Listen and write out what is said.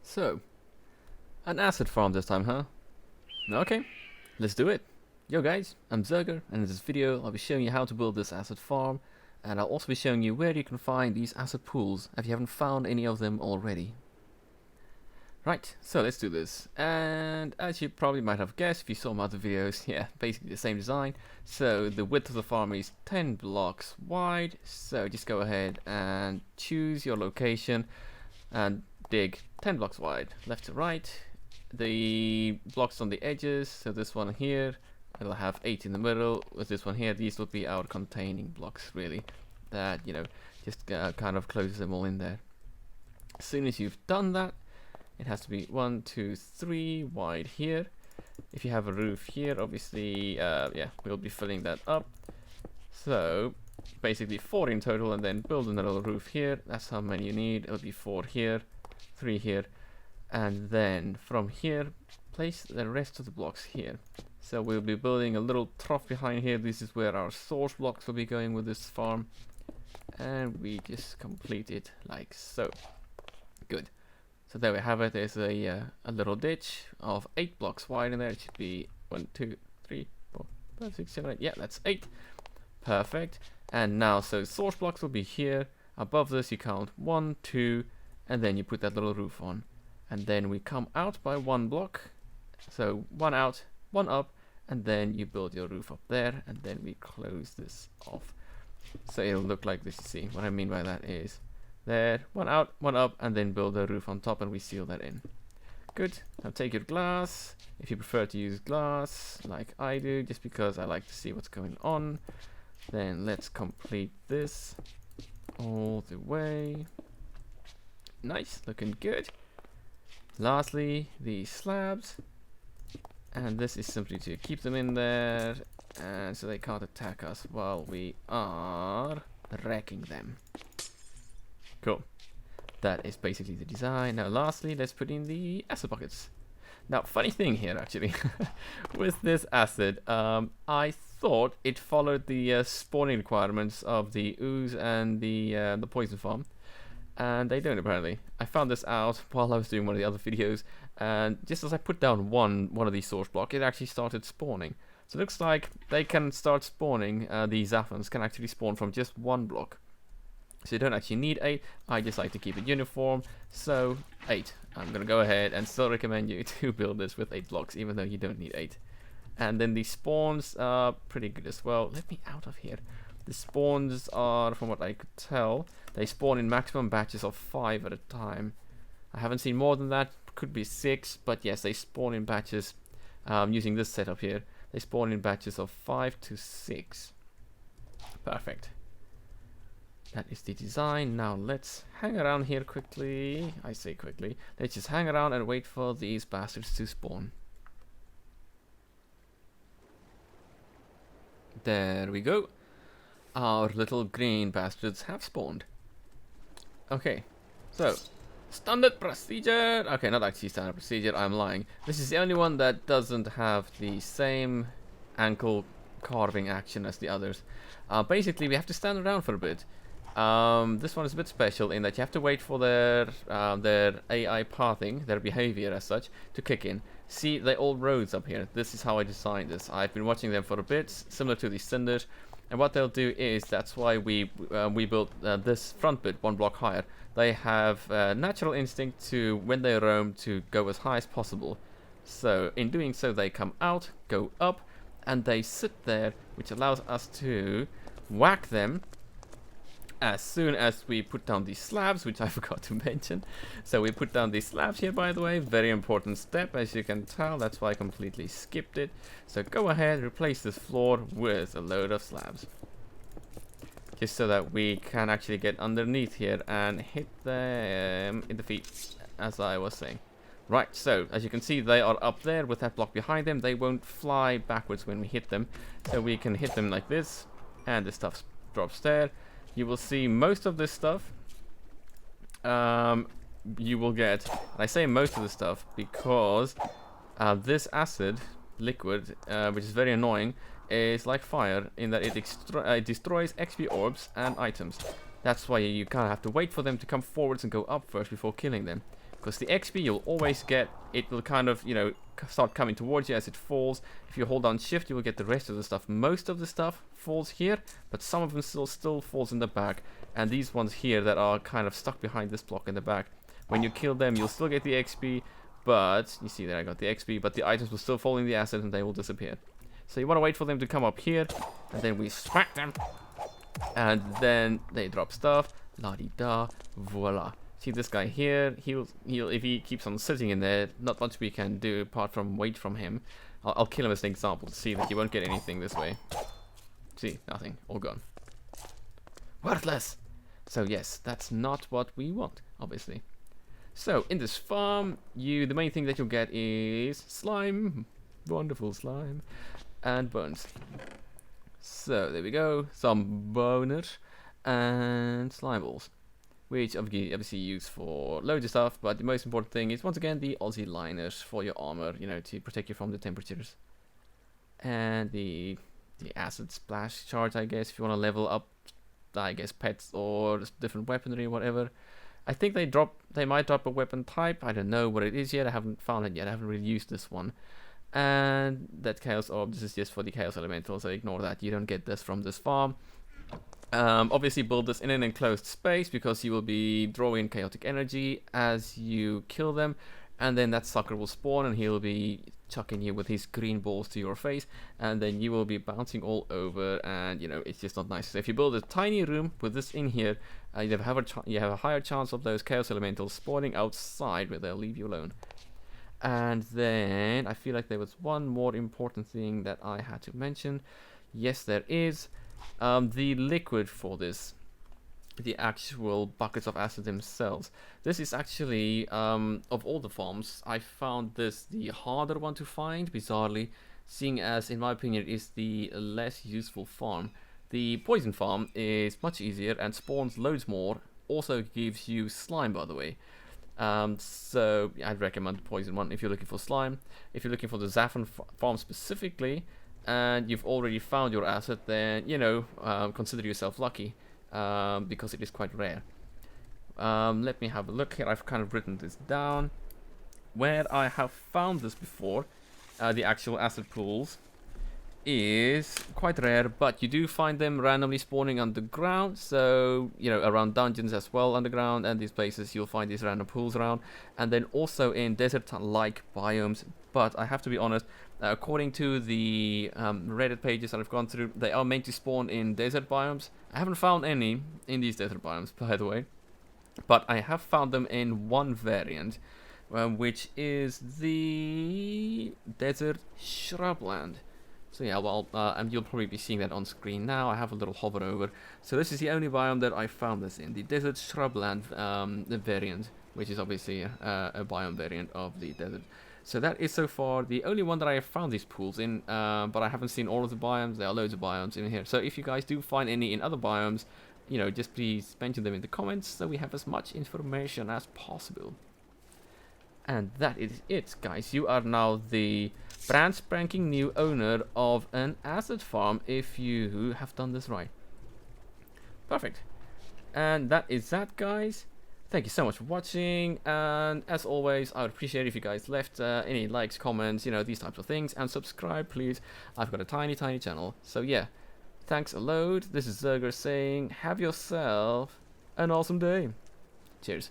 So, an acid farm this time, huh? Okay, let's do it. Yo guys, I'm Zerger, and in this video I'll be showing you how to build this acid farm, and I'll also be showing you where you can find these acid pools if you haven't found any of them already. Right, so let's do this. And as you probably might have guessed if you saw my other videos, yeah, basically the same design. So the width of the farm is 10 blocks wide, so just go ahead and choose your location and dig 10 blocks wide, left to right. The blocks on the edges, so this one here, it'll have 8 in the middle. With this one here, these will be our containing blocks, really, that, you know, just kind of closes them all in there. As soon as you've done that, it has to be 1, 2, 3 wide here. If you have a roof here, obviously, yeah, we'll be filling that up. So basically 4 in total, and then build another roof here. That's how many you need. It'll be 4 here, 3 here, and then from here place the rest of the blocks here. So we'll be building a little trough behind here. This is where our source blocks will be going with this farm, and we just complete it like so. Good. So there we have it. There's a little ditch of 8 blocks wide in there. It should be 1, 2, 3, 4, 5, 6, 7, 8. Yeah, that's 8. Perfect. And now, so source blocks will be here. Above this, you count 1, 2, and then you put that little roof on. And then we come out by 1 block. So 1 out, 1 up, and then you build your roof up there, and then we close this off. So it'll look like this. You see, what I mean by that is there, 1 out, 1 up, and then build a roof on top, and we seal that in. Good. Now take your glass, if you prefer to use glass, like I do, just because I like to see what's going on. Then let's complete this all the way. Nice, looking good. Lastly, the slabs, and this is simply to keep them in there, and so they can't attack us while we are wrecking them. Cool. That is basically the design. Now lastly, let's put in the acid buckets. Now, funny thing here actually, with this acid, I thought it followed the spawning requirements of the ooze and the poison farm, and they don't apparently. I found this out while I was doing one of the other videos, and just as I put down one of these source block, it actually started spawning. So it looks like they can start spawning. The Xaphans can actually spawn from just 1 block. So you don't actually need 8. I just like to keep it uniform, so 8. I'm gonna go ahead and still recommend you to build this with 8 blocks, even though you don't need 8. And then the spawns are pretty good as well. Let me out of here. The spawns are, from what I could tell, they spawn in maximum batches of 5 at a time. I haven't seen more than that. Could be 6, but yes, they spawn in batches. Using this setup here, they spawn in batches of 5 to 6. Perfect. That is the design. Now let's hang around here quickly. I say quickly. Let's just hang around and wait for these bastards to spawn. There we go. Our little green bastards have spawned. Okay, so standard procedure. Okay, not actually standard procedure. I'm lying. This is the only one that doesn't have the same ankle carving action as the others. Basically, we have to stand around for a bit. This one is a bit special in that you have to wait for their AI pathing, their behavior as such, to kick in. See, they all roads up here. This is how I designed this. I've been watching them for a bit, similar to the cinders, and what they'll do is, that's why we built this front bit 1 block higher. They have natural instinct to, when they roam, to go as high as possible. So in doing so, they come out, go up, and they sit there, which allows us to whack them as soon as we put down these slabs, which I forgot to mention. So we put down these slabs here, by the way. Very important step, as you can tell. That's why I completely skipped it. So go ahead, replace this floor with a load of slabs, just so that we can actually get underneath here and hit them in the feet, as I was saying. Right, so as you can see, they are up there with that block behind them. They won't fly backwards when we hit them, so we can hit them like this, and this stuff drops there. You will see most of this stuff. You will get, and I say most of the stuff because this acid liquid, which is very annoying, is like fire in that it destroys XP orbs and items. That's why you kind of have to wait for them to come forwards and go up first before killing them. because the XP you'll always get, it will kind of, you know, start coming towards you as it falls. If you hold down shift, you will get the rest of the stuff. Most of the stuff falls here, but some of them still falls in the back. And these ones here that are kind of stuck behind this block in the back, when you kill them, you'll still get the XP, but you see there I got the XP, but the items will still fall in the acid and they will disappear. So you want to wait for them to come up here, and then we smack them, and then they drop stuff. La-di-da, voila. See this guy here, he'll if he keeps on sitting in there, not much we can do apart from wait from him. I'll kill him as an example to see that you won't get anything this way. See, nothing, all gone. Worthless! So yes, that's not what we want, obviously. So in this farm, the main thing that you'll get is slime, wonderful slime, and bones. So there we go, some boners and slime balls, which obviously used for loads of stuff, but the most important thing is once again the Aussie liners for your armor, you know, to protect you from the temperatures. And the acid splash charge, I guess, if you want to level up, I guess, pets or different weaponry or whatever. I think they might drop a weapon type. I don't know what it is yet. I haven't found it yet. I haven't really used this one. And that chaos orb, this is just for the chaos elemental, so ignore that. You don't get this from this farm. Obviously build this in an enclosed space because you will be drawing chaotic energy as you kill them, and then that sucker will spawn and he'll be chucking you with his green balls to your face, and then you will be bouncing all over, and you know, it's just not nice. So if you build a tiny room with this in here, you have a higher chance of those chaos elementals spawning outside where they'll leave you alone. And then I feel like there was one more important thing that I had to mention. Yes, there is. The liquid for this, the actual buckets of acid themselves. This is actually, of all the farms, I found this the harder one to find, bizarrely, seeing as, in my opinion, it is the less useful farm. The poison farm is much easier and spawns loads more, also gives you slime, by the way. So I'd recommend the poison one if you're looking for slime. If you're looking for the Xaphan farm specifically, and you've already found your asset, then, you know, consider yourself lucky, because it is quite rare. Let me have a look here. I've kind of written this down. Where I have found this before, the actual acid pools, is quite rare, but you do find them randomly spawning underground, so, you know, around dungeons as well underground, and these places you'll find these random pools around, and then also in desert-like biomes. But I have to be honest, according to the Reddit pages that I've gone through, they are meant to spawn in desert biomes. I haven't found any in these desert biomes, by the way, but I have found them in one variant, which is the desert shrubland. So yeah, well, and you'll probably be seeing that on screen now. I have a little hover over. So this is the only biome that I found this in, the desert shrubland variant, which is obviously a biome variant of the desert. So that is so far the only one that I have found these pools in, but I haven't seen all of the biomes. There are loads of biomes in here. So if you guys do find any in other biomes, you know, just please mention them in the comments so we have as much information as possible. And that is it, guys. You are now the brand spanking new owner of an acid farm if you have done this right. Perfect. And that is that, guys. Thank you so much for watching, and as always, I would appreciate it if you guys left any likes, comments, you know, these types of things, and subscribe, please. I've got a tiny channel. So yeah, thanks a load. This is Zerger saying, have yourself an awesome day. Cheers.